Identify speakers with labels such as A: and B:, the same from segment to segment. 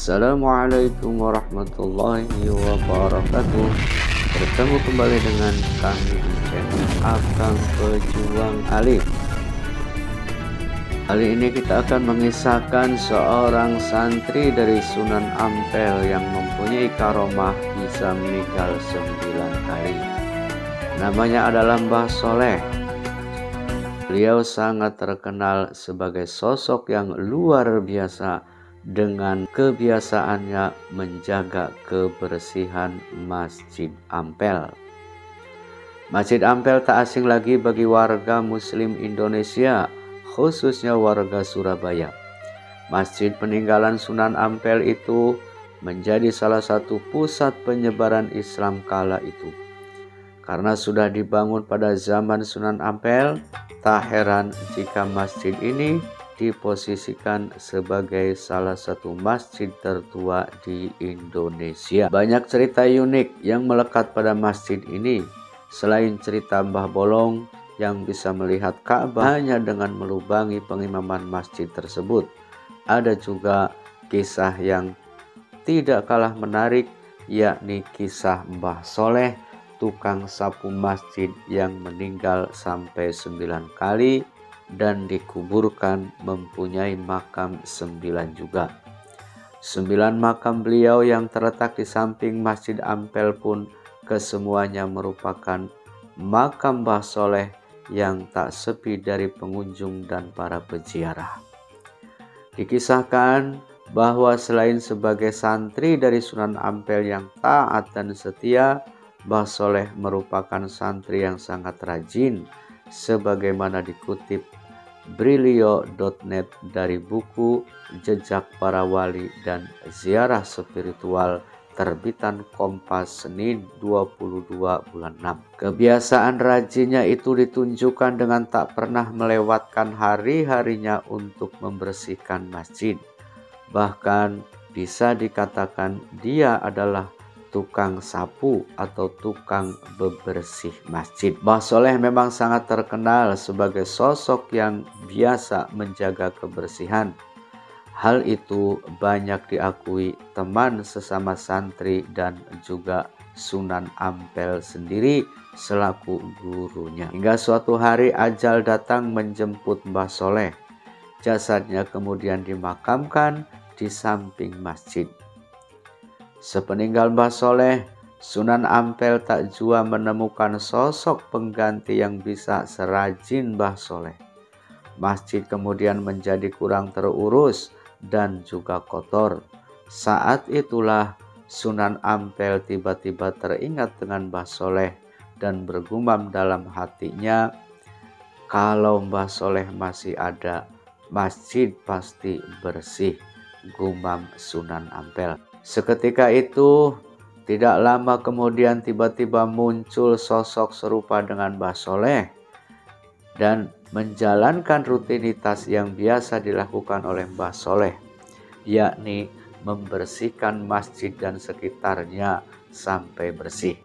A: Assalamualaikum warahmatullahi wabarakatuh. Bertemu kembali dengan kami di channel Akang Pejuang Alim. Kali ini kita akan mengisahkan seorang santri dari Sunan Ampel yang mempunyai karomah bisa meninggal 9 kali. Namanya adalah Mbah Soleh. Beliau sangat terkenal sebagai sosok yang luar biasa dengan kebiasaannya menjaga kebersihan Masjid Ampel. Masjid Ampel tak asing lagi bagi warga Muslim Indonesia, khususnya warga Surabaya. Masjid peninggalan Sunan Ampel itu menjadi salah satu pusat penyebaran Islam kala itu. Karena sudah dibangun pada zaman Sunan Ampel, tak heran jika masjid ini diposisikan sebagai salah satu masjid tertua di Indonesia. Banyak cerita unik yang melekat pada masjid ini. Selain cerita Mbah Bolong yang bisa melihat Ka'bah hanya dengan melubangi pengimaman masjid tersebut, ada juga kisah yang tidak kalah menarik, yakni kisah Mbah Soleh, tukang sapu masjid yang meninggal sampai 9 kali dan dikuburkan mempunyai makam 9 juga. 9 makam beliau yang terletak di samping Masjid Ampel pun kesemuanya merupakan makam Mbah Soleh yang tak sepi dari pengunjung dan para peziarah. Dikisahkan bahwa selain sebagai santri dari Sunan Ampel yang taat dan setia, Mbah Soleh merupakan santri yang sangat rajin, sebagaimana dikutip Brilio.net dari buku Jejak Para Wali dan Ziarah Spiritual terbitan Kompas Senin 22 bulan 6. Kebiasaan rajinnya itu ditunjukkan dengan tak pernah melewatkan hari-harinya untuk membersihkan masjid. Bahkan bisa dikatakan dia adalah tukang sapu atau tukang bebersih masjid. Mbah Soleh memang sangat terkenal sebagai sosok yang biasa menjaga kebersihan. Hal itu banyak diakui teman sesama santri dan juga Sunan Ampel sendiri selaku gurunya. Hingga suatu hari ajal datang menjemput Mbah Soleh. Jasadnya kemudian dimakamkan di samping masjid. Sepeninggal Mbah Soleh, Sunan Ampel tak jua menemukan sosok pengganti yang bisa serajin Mbah Soleh. Masjid kemudian menjadi kurang terurus dan juga kotor. Saat itulah Sunan Ampel tiba-tiba teringat dengan Mbah Soleh dan bergumam dalam hatinya, kalau Mbah Soleh masih ada, masjid pasti bersih, gumam Sunan Ampel. Seketika itu, tidak lama kemudian tiba-tiba muncul sosok serupa dengan Mbah Soleh dan menjalankan rutinitas yang biasa dilakukan oleh Mbah Soleh, yakni membersihkan masjid dan sekitarnya sampai bersih.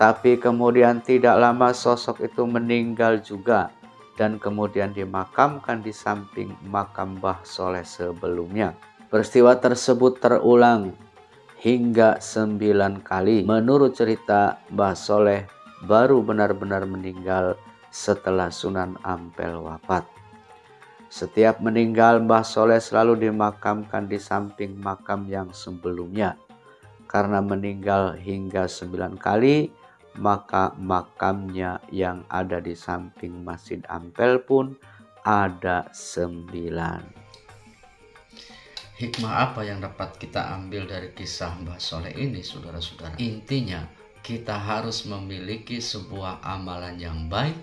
A: Tapi kemudian tidak lama sosok itu meninggal juga dan kemudian dimakamkan di samping makam Mbah Soleh sebelumnya. Peristiwa tersebut terulang hingga 9 kali. Menurut cerita, Mbah Soleh baru benar-benar meninggal setelah Sunan Ampel wafat. Setiap meninggal, Mbah Soleh selalu dimakamkan di samping makam yang sebelumnya. Karena meninggal hingga 9 kali, maka makamnya yang ada di samping Masjid Ampel pun ada 9.
B: Hikmah apa yang dapat kita ambil dari kisah Mbah Soleh ini, saudara-saudara? Intinya, kita harus memiliki sebuah amalan yang baik,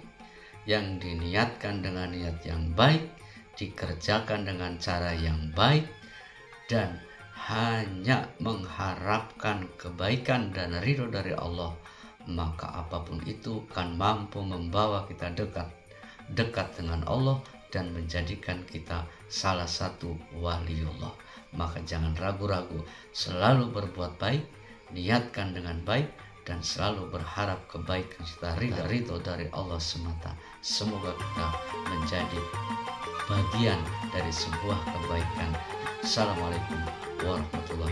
B: yang diniatkan dengan niat yang baik, dikerjakan dengan cara yang baik, dan hanya mengharapkan kebaikan dan ridho dari Allah. Maka apapun itu akan mampu membawa kita dekat dengan Allah dan menjadikan kita salah satu waliullah. Maka jangan ragu-ragu, selalu berbuat baik, niatkan dengan baik, dan selalu berharap kebaikan serta ridho dari Allah semata. Semoga kita menjadi bagian dari sebuah kebaikan. Assalamualaikum warahmatullahi wabarakatuh.